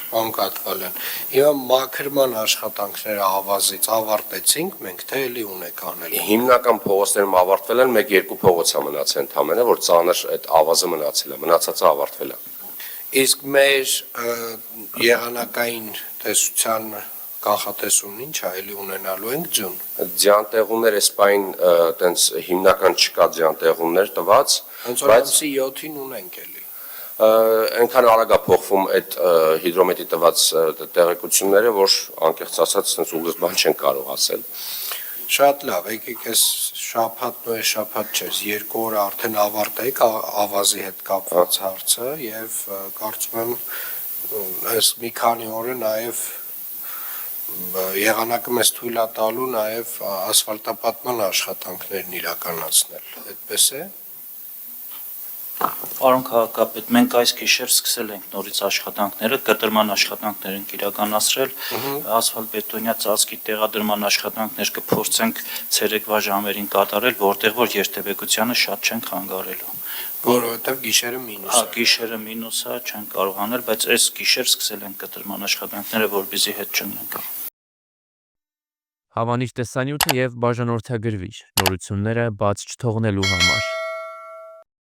Պարոն Կաթվալյան, հիմա մաքրման աշխատանքները ավազից ավարտեցինք մենք, թե էլի ունեք անել։ Հիմնական փողոցներում ավարտվել են, 1-2 փողոց է մնացել ընդամենը, որ ծանր այդ ավազը մնացել է, մնացածը ավարտվել է։ Իսկ մեր եղանակային տեսության կանխատեսումն ինչ է, էլի ունենալու ենք ձյուն։ Ձյան էսպայն տենց հիմնական չկա ձյան տված, Ոնց որ ամսի 7-ին ունենք էլի։ Այնքան արագ է փոխվում այդ հիդրոմետրի տված տեղեկությունները, որ անկեղծ ասած տենց ուղիղ բան չեն կարող ասել։ Շատ լավ, եկեք այս շաբաթն ու այս շաբաթ չէ, 2 օր արդեն ավարտեք ավազի հետ կապված հարցը եւ կարծում եմ այս մի քանի օրը նաեւ եղանակը մեզ թույլ է տալու նաեւ ասֆալտապատման աշխատանքներն իրականացնել, այդպես է։ Պարոն քաղաքապետ, մենք այս գիշեր սկսել ենք նորից աշխատանքները, կտրման աշխատանքներ ենք իրականացրել, ասֆալտբետոնյա ծածկի տեղադրման աշխատանքներ կփորձենք ցերեկվա ժամերին կատարել, որտեղ որ երթևեկությանը շատ չենք խանգարելու։ Որովհետեւ գիշերը մինուս է։ Գիշերը մինուս է, չենք կարող անել, բայց այս գիշեր սկսել ենք կտրման աշխատանքները, որպեսզի հետ չընկնենք։ Հավանիչ տեսանյութը եւ բաժանորդագրվիչ նորությունները բաց չթողնելու համար